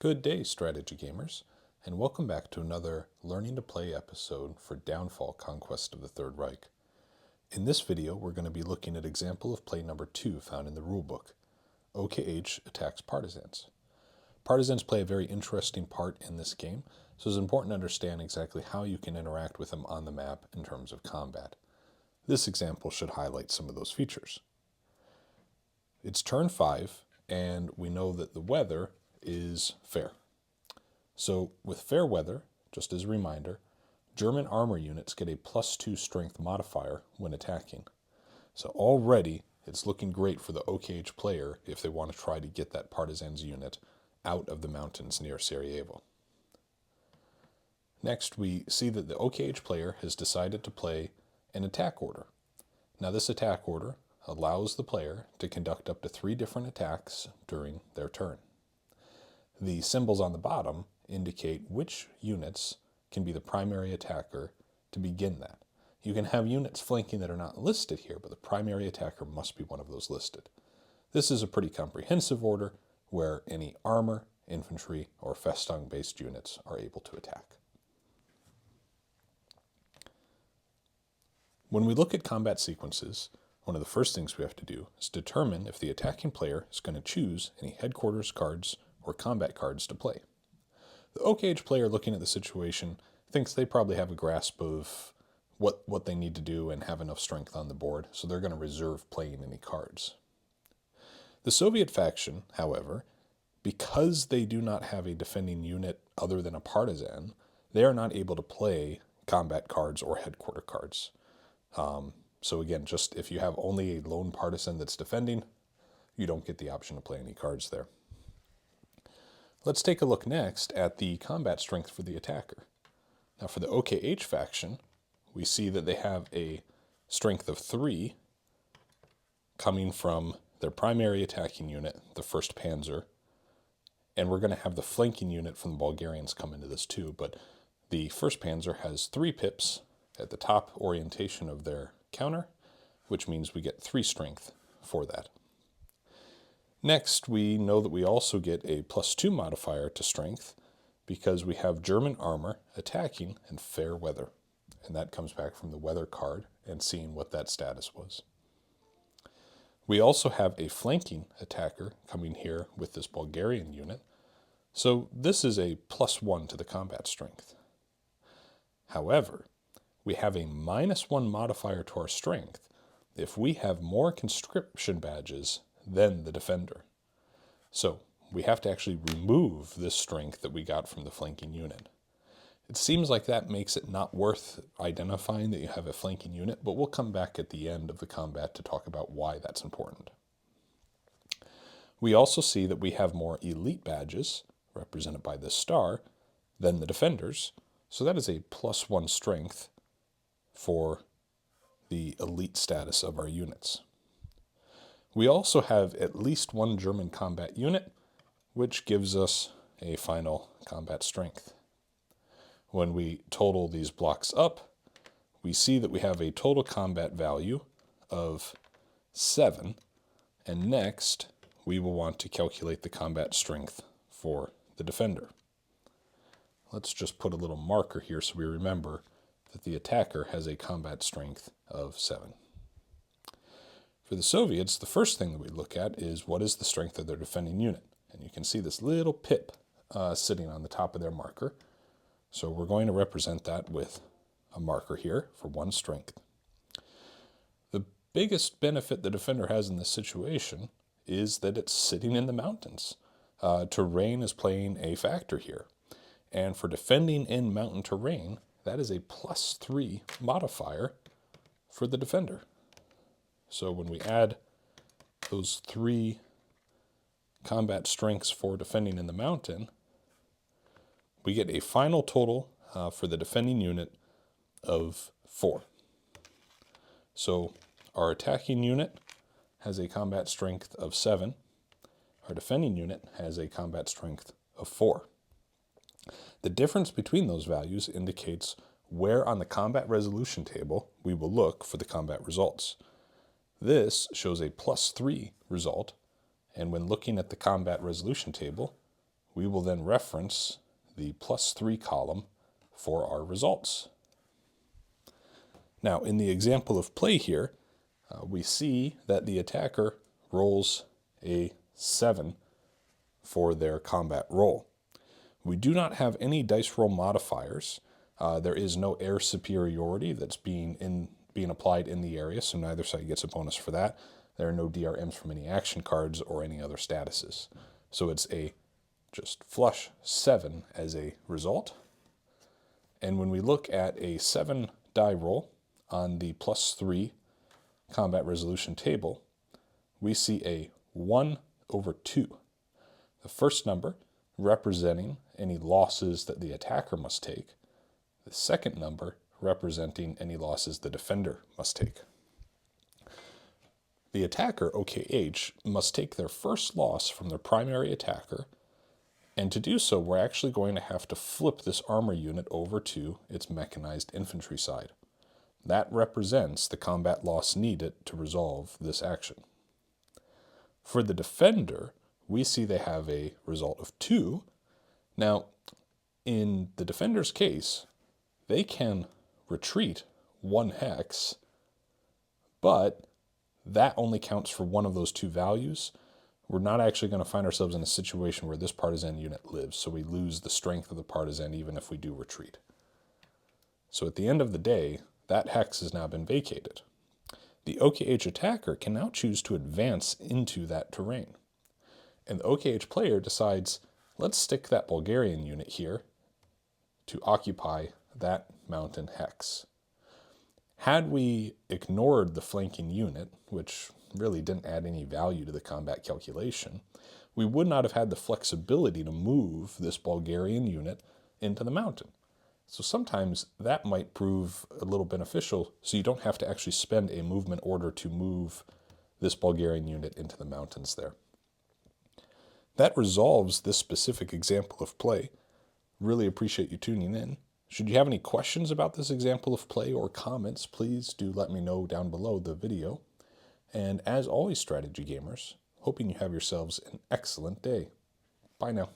Good day, strategy gamers, and welcome back to another Learning to Play episode for Downfall Conquest of the Third Reich. In this video, we're going to be looking at example of play number 2 found in the rulebook. OKH attacks Partisans. Partisans play a very interesting part in this game, so it's important to understand exactly how you can interact with them on the map in terms of combat. This example should highlight some of those features. It's turn 5, and we know that the weather is fair. So with fair weather, just as a reminder, German armor units get a +2 strength modifier when attacking. So already it's looking great for the OKH player if they want to try to get that Partisans unit out of the mountains near Sarajevo. Next, we see that the OKH player has decided to play an attack order. Now this attack order allows the player to conduct up to 3 different attacks during their turn. The symbols on the bottom indicate which units can be the primary attacker to begin that. You can have units flanking that are not listed here, but the primary attacker must be one of those listed. This is a pretty comprehensive order where any armor, infantry, or Festung-based units are able to attack. When we look at combat sequences, one of the first things we have to do is determine if the attacking player is going to choose any headquarters cards or combat cards to play. The OKH player looking at the situation thinks they probably have a grasp of what they need to do and have enough strength on the board, so they're going to reserve playing any cards. The Soviet faction, however, because they do not have a defending unit other than a partisan, they are not able to play combat cards or headquarter cards. So again, just if you have only a lone partisan that's defending, you don't get the option to play any cards there. Let's take a look next at the combat strength for the attacker. Now for the OKH faction, we see that they have a strength of 3 coming from their primary attacking unit, the 1st Panzer, and we're going to have the flanking unit from the Bulgarians come into this too, but the 1st Panzer has 3 pips at the top orientation of their counter, which means we get 3 strength for that. Next, we know that we also get a +2 modifier to strength because we have German armor attacking in fair weather. And that comes back from the weather card and seeing what that status was. We also have a flanking attacker coming here with this Bulgarian unit. So this is a +1 to the combat strength. However, we have a -1 modifier to our strength if we have more conscription badges than the defender. So we have to actually remove this strength that we got from the flanking unit. It seems like that makes it not worth identifying that you have a flanking unit, but we'll come back at the end of the combat to talk about why that's important. We also see that we have more elite badges, represented by this star, than the defenders, so that is a +1 strength for the elite status of our units. We also have at least 1 German combat unit, which gives us a final combat strength. When we total these blocks up, we see that we have a total combat value of 7, and next we will want to calculate the combat strength for the defender. Let's just put a little marker here so we remember that the attacker has a combat strength of 7. For the Soviets, the first thing that we look at is what is the strength of their defending unit. And you can see this little pip sitting on the top of their marker. So we're going to represent that with a marker here for 1 strength. The biggest benefit the defender has in this situation is that it's sitting in the mountains. Terrain is playing a factor here. And for defending in mountain terrain, that is a +3 modifier for the defender. So when we add those 3 combat strengths for defending in the mountain, we get a final total for the defending unit of 4. So our attacking unit has a combat strength of 7. Our defending unit has a combat strength of 4. The difference between those values indicates where on the combat resolution table we will look for the combat results. This shows a +3 result, and when looking at the combat resolution table, we will then reference the +3 column for our results. Now, in the example of play here, we see that the attacker rolls a 7 for their combat roll. We do not have any dice roll modifiers. There is no air superiority that's being applied in the area, so neither side gets a bonus for that. There are no DRMs from any action cards or any other statuses. So it's a just flush 7 as a result. And when we look at a 7 die roll on the +3 combat resolution table, we see a 1/2. The first number representing any losses that the attacker must take. The second number representing any losses the defender must take. The attacker, OKH, must take their first loss from their primary attacker, and to do so, we're actually going to have to flip this armor unit over to its mechanized infantry side. That represents the combat loss needed to resolve this action. For the defender, we see they have a result of 2. Now, in the defender's case, they can retreat 1 hex, but that only counts for one of those 2 values. We're not actually going to find ourselves in a situation where this partisan unit lives, so we lose the strength of the partisan even if we do retreat. So at the end of the day, that hex has now been vacated. The OKH attacker can now choose to advance into that terrain. And the OKH player decides, let's stick that Bulgarian unit here to occupy that mountain hex. Had we ignored the flanking unit, which really didn't add any value to the combat calculation, we would not have had the flexibility to move this Bulgarian unit into the mountain. So sometimes that might prove a little beneficial, so you don't have to actually spend a movement order to move this Bulgarian unit into the mountains there. That resolves this specific example of play. Really appreciate you tuning in. Should you have any questions about this example of play or comments, please do let me know down below the video. And as always, strategy gamers, hoping you have yourselves an excellent day. Bye now.